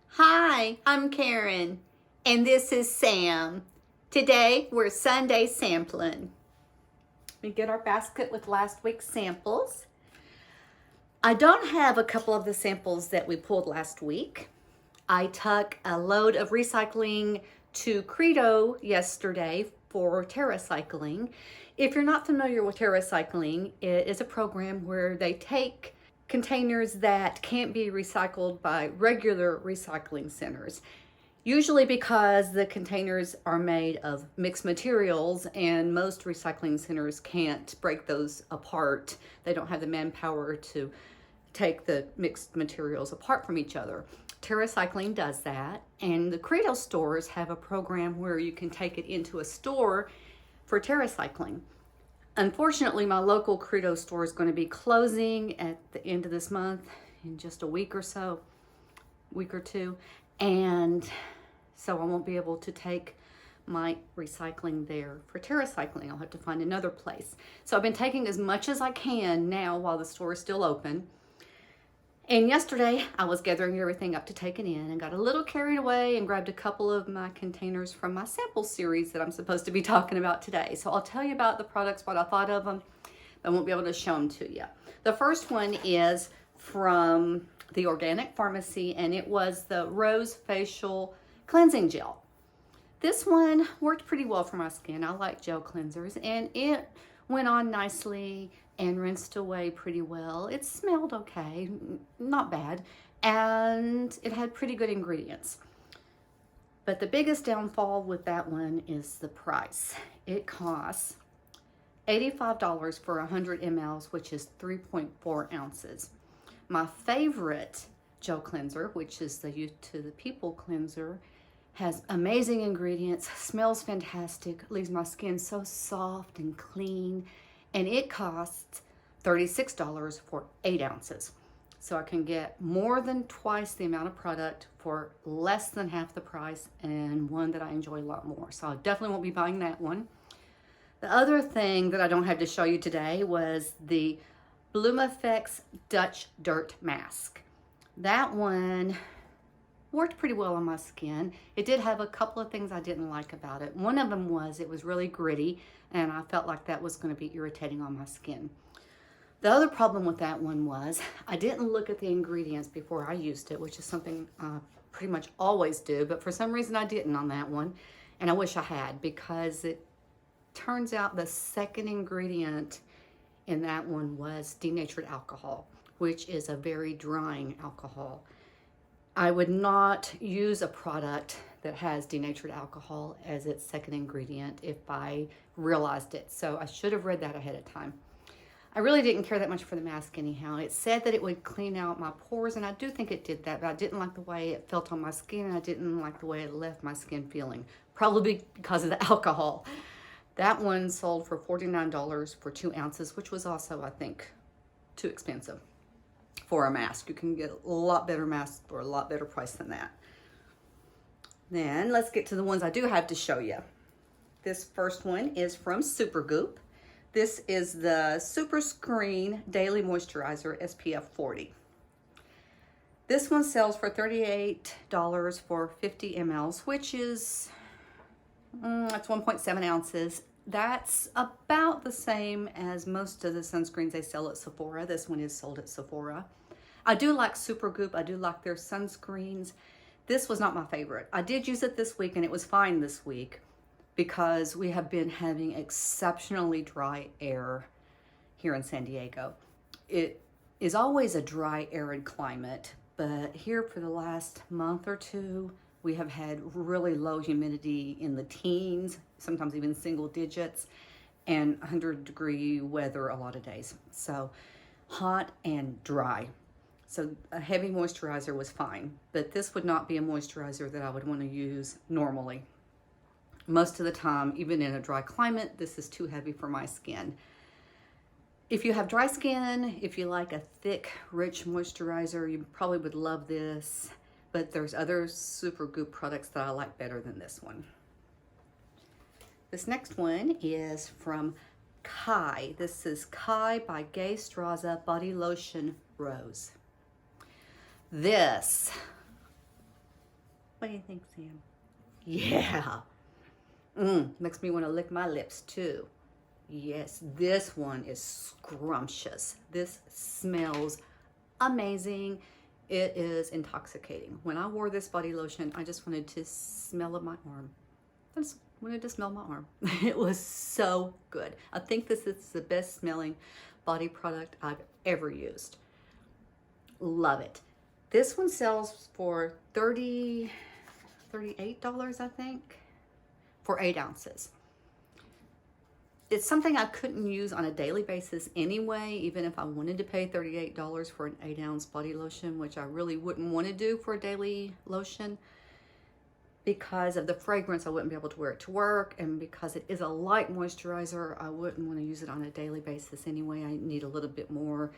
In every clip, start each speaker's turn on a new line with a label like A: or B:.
A: Hi, I'm Karen, and this is Sam. Today we're Sunday Samplin. We get our basket with last week's samples. I don't have a couple of the samples that we pulled last week. I took a load of recycling to Credo yesterday for TerraCycling. If you're not familiar with TerraCycling, it is a program where they take containers that can't be recycled by regular recycling centers. Usually because the containers are made of mixed materials and most recycling centers can't break those apart. They don't have the manpower to take the mixed materials apart from each other. TerraCycling does that, and the Credo stores have a program where you can take it into a store for TerraCycling. Unfortunately, my local Credo store is going to be closing at the end of this month in just a week or two, and so I won't be able to take my recycling there for TerraCycling. I'll have to find another place. So I've been taking as much as I can now while the store is still open. And yesterday I was gathering everything up to take it in and got a little carried away and grabbed a couple of my containers from my sample series that I'm supposed to be talking about today. So I'll tell you about the products, what I thought of them, but I won't be able to show them to you. The first one is from the Organic Pharmacy, and it was the Rose Facial Cleansing Gel. This one worked pretty well for my skin. I like gel cleansers, and it went on nicely and rinsed away pretty well. It smelled okay, not bad, and it had pretty good ingredients. But the biggest downfall with that one is the price. It costs $85 for 100 mLs, which is 3.4 ounces. My favorite gel cleanser, which is the Youth to the People cleanser, has amazing ingredients, smells fantastic, leaves my skin so soft and clean, and it costs $36 for 8 ounces. So I can get more than twice the amount of product for less than half the price, and one that I enjoy a lot more. So I definitely won't be buying that one. The other thing that I don't have to show you today was the Bloomeffects Dutch Dirt Mask. That one worked pretty well on my skin. It did have a couple of things I didn't like about it. One of them was it was really gritty, and I felt like that was going to be irritating on my skin. The other problem with that one was I didn't look at the ingredients before I used it, which is something I pretty much always do, but for some reason I didn't on that one, and I wish I had, because it turns out the second ingredient in that one was denatured alcohol, which is a very drying alcohol. I would not use a product that has denatured alcohol as its second ingredient if I realized it. So I should have read that ahead of time. I really didn't care that much for the mask anyhow. It said that it would clean out my pores, and I do think it did that, but I didn't like the way it felt on my skin, and I didn't like the way it left my skin feeling, probably because of the alcohol. That one sold for $49 for 2 ounces, which was also, I think, too expensive for a mask. You can get a lot better masks for a lot better price than that. Then let's get to the ones I do have to show you. This first one is from Supergoop. This is the Super Screen Daily Moisturizer SPF 40. This one sells for $38 for 50 mLs, which is, that's 1.7 ounces. That's about the same as most of the sunscreens they sell at Sephora. This one is sold at Sephora. I do like Supergoop. I do like their sunscreens. This was not my favorite. I did use it this week, and it was fine this week because we have been having exceptionally dry air here in San Diego. It is always a dry, arid climate, but here for the last month or two, we have had really low humidity in the teens, sometimes even single digits, and 100-degree weather a lot of days. So hot and dry. So a heavy moisturizer was fine, but this would not be a moisturizer that I would want to use normally. Most of the time, even in a dry climate, this is too heavy for my skin. If you have dry skin, if you like a thick, rich moisturizer, you probably would love this, but there's other Supergoop products that I like better than this one. This next one is from Kai. This is Kai by Gay Straza Body Lotion Rose. This, what do you think, Sam? Yeah. Makes me want to lick my lips too. Yes, this one is scrumptious. This smells amazing. It is intoxicating. When I wore this body lotion, I just wanted to smell my arm. I just wanted to smell my arm. It was so good. I think this is the best smelling body product I've ever used. Love it. This one sells for $38, I think, for 8 ounces. It's something I couldn't use on a daily basis anyway, even if I wanted to pay $38 for an 8-ounce body lotion, which I really wouldn't want to do for a daily lotion because of the fragrance. I wouldn't be able to wear it to work, and because it is a light moisturizer, I wouldn't want to use it on a daily basis anyway. I need a little bit more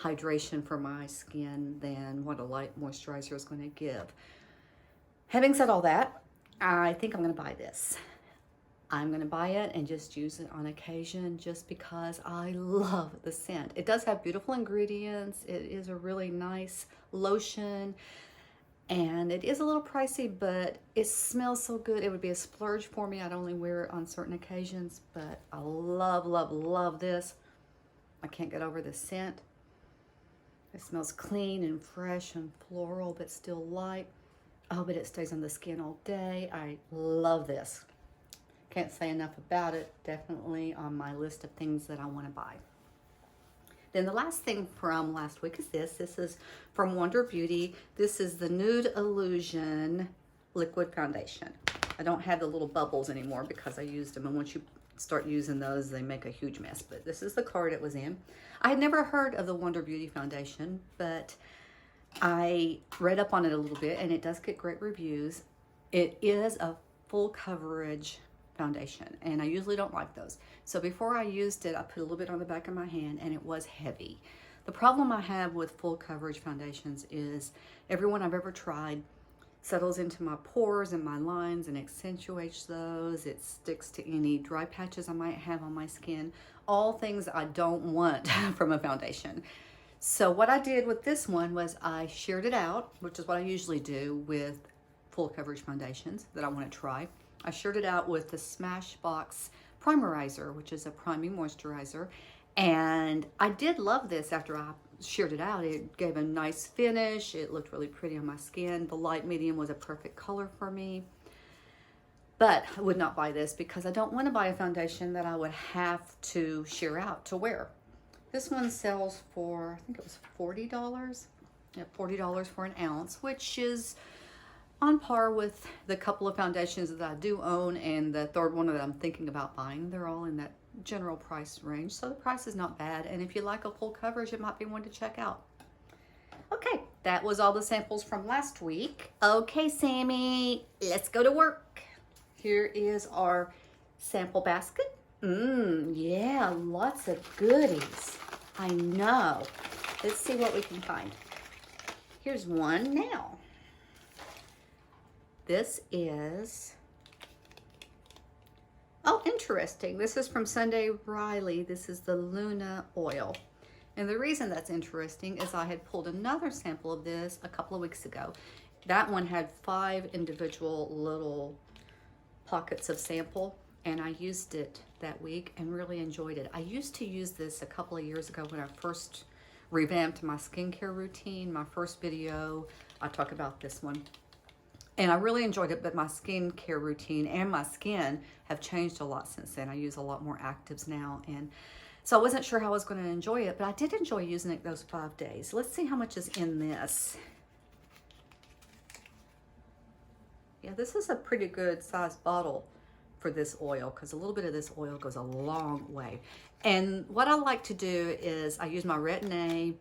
A: hydration for my skin than what a light moisturizer is going to give. Having said all that, I think I'm going to buy this. I'm going to buy it and just use it on occasion just because I love the scent. It does have beautiful ingredients. It is a really nice lotion, and it is a little pricey, but it smells so good. It would be a splurge for me. I'd only wear it on certain occasions, but I love, love, love this. I can't get over the scent. It smells clean and fresh and floral, but still light. Oh, but it stays on the skin all day. I love this. Can't say enough about it. Definitely on my list of things that I want to buy. Then the last thing from last week is this. This is from Wonder Beauty. This is the Nude Illusion Liquid Foundation. I don't have the little bubbles anymore because I used them, and once you start using those, they make a huge mess. But this is the card it was in. I had never heard of the Wonder Beauty Foundation, but I read up on it a little bit, and it does get great reviews. It is a full coverage foundation, and I usually don't like those. So before I used it, I put a little bit on the back of my hand, and it was heavy. The problem I have with full coverage foundations is every one I've ever tried settles into my pores and my lines and accentuates those. It sticks to any dry patches I might have on my skin. All things I don't want from a foundation. So what I did with this one was I sheared it out, which is what I usually do with full coverage foundations that I want to try. I sheared it out with the Smashbox Primerizer, which is a priming moisturizer. And I did love this after I sheared it out. It gave a nice finish. It looked really pretty on my skin. The light medium was a perfect color for me. But I would not buy this because I don't want to buy a foundation that I would have to shear out to wear. This one sells for, I think it was $40. Yeah, $40 for an ounce, which is on par with the couple of foundations that I do own, and the third one that I'm thinking about buying. They're all in that general price range, so the price is not bad. And if you like a full coverage, it might be one to check out. Okay, that was all the samples from last week. Okay, Sammy, let's go to work. Here is our sample basket. Yeah, lots of goodies. I know. Let's see what we can find. Here's one now. This is, oh, interesting. This is from Sunday Riley. This is the Luna oil. And the reason that's interesting is I had pulled another sample of this a couple of weeks ago. That one had 5 individual little pockets of sample, and I used it that week and really enjoyed it. I used to use this a couple of years ago when I first revamped my skincare routine. My first video, I talk about this one. And I really enjoyed it, but my skincare routine and my skin have changed a lot since then. I use a lot more actives now, and so I wasn't sure how I was going to enjoy it, but I did enjoy using it those 5 days. Let's see how much is in this. Yeah, this is a pretty good sized bottle for this oil, because a little bit of this oil goes a long way. And what I like to do is I use my Retin-A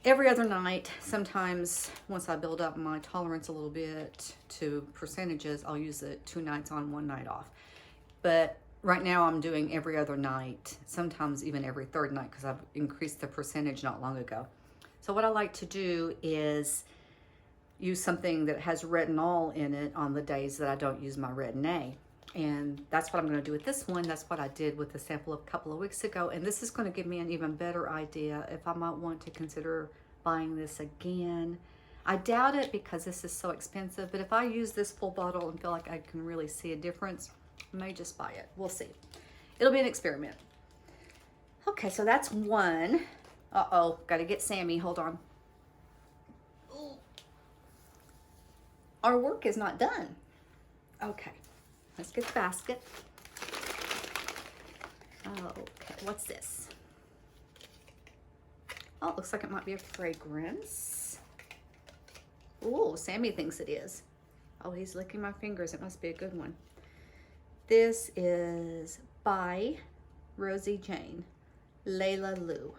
A: every other night. Sometimes once I build up my tolerance a little bit to percentages, I'll use it 2 nights on, 1 night off. But right now I'm doing every other night, sometimes even every 3rd night, because I've increased the percentage not long ago. So what I like to do is use something that has retinol in it on the days that I don't use my Retin-A. And that's what I'm going to do with this one. That's what I did with the sample a couple of weeks ago. And this is going to give me an even better idea if I might want to consider buying this again. I doubt it because this is so expensive, but if I use this full bottle and feel like I can really see a difference, I may just buy it. We'll see. It'll be an experiment. Okay, so that's one. Uh-oh, gotta get Sammy, hold on. Ooh. Our work is not done. Okay, let's get the basket. Okay, what's this? Oh, it looks like it might be a fragrance. Ooh, Sammy thinks it is. Oh, he's licking my fingers. It must be a good one. This is by Rosie Jane, Layla Lou.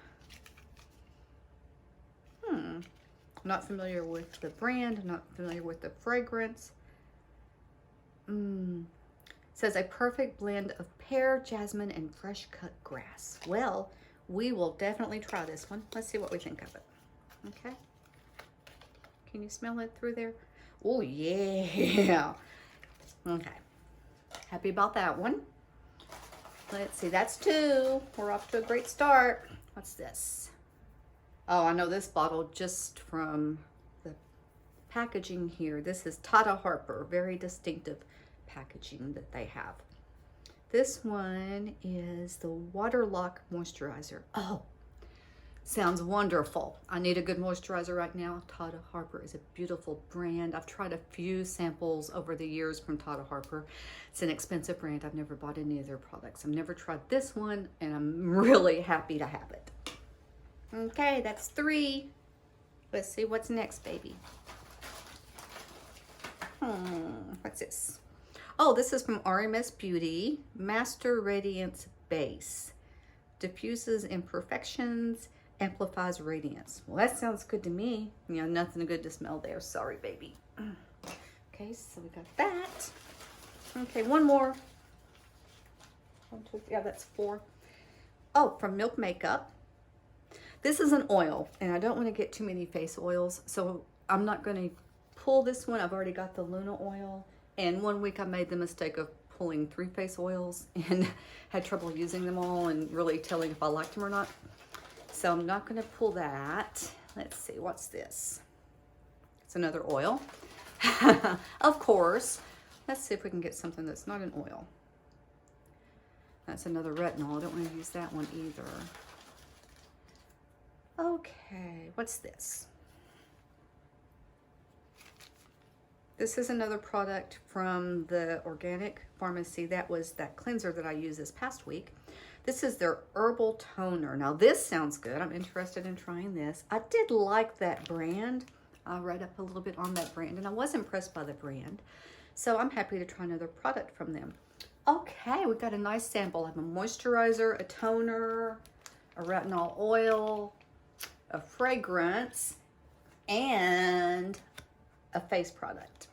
A: Not familiar with the brand, not familiar with the fragrance. Says a perfect blend of pear, jasmine, and fresh cut grass. Well, we will definitely try this one. Let's see what we think of it. Okay. Can you smell it through there? Oh, yeah. Okay. Happy about that one. Let's see. That's two. We're off to a great start. What's this? Oh, I know this bottle just from the packaging here. This is Tata Harper. Very distinctive packaging that they have. This one is the Waterlock Moisturizer. Oh, sounds wonderful. I need a good moisturizer right now. Tata Harper is a beautiful brand. I've tried a few samples over the years from Tata Harper. It's an expensive brand. I've never bought any of their products. I've never tried this one, and I'm really happy to have it. Okay, that's three. Let's see what's next, baby. What's this? Oh, this is from RMS Beauty. Master Radiance Base. Diffuses imperfections, amplifies radiance. Well, that sounds good to me. You know, nothing good to smell there. Sorry, baby. Okay, so we got that. Okay, one more. One, two, yeah, that's four. Oh, from Milk Makeup. This is an oil, and I don't want to get too many face oils, so I'm not going to pull this one. I've already got the Luna oil, and one week I made the mistake of pulling 3 face oils and had trouble using them all and really telling if I liked them or not. So I'm not going to pull that. Let's see, what's this? It's another oil. Of course. Let's see if we can get something that's not an oil. That's another retinol. I don't want to use that one either. Okay, what's this? This is another product from the organic pharmacy. That was that cleanser that I used this past week. This is their herbal toner. Now this sounds good. I'm interested in trying this. I did like that brand. I read up a little bit on that brand and I was impressed by the brand. So I'm happy to try another product from them. Okay, we've got a nice sample. I have a moisturizer, a toner, a retinol oil, a fragrance, and a face product.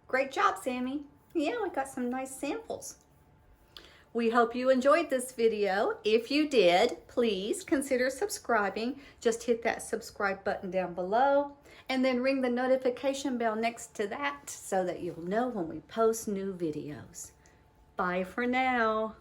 A: Great job, Sammy. Yeah, we got some nice samples. We hope you enjoyed this video. If you did, please consider subscribing. Just hit that subscribe button down below and then ring the notification bell next to that so that you'll know when we post new videos. Bye for now.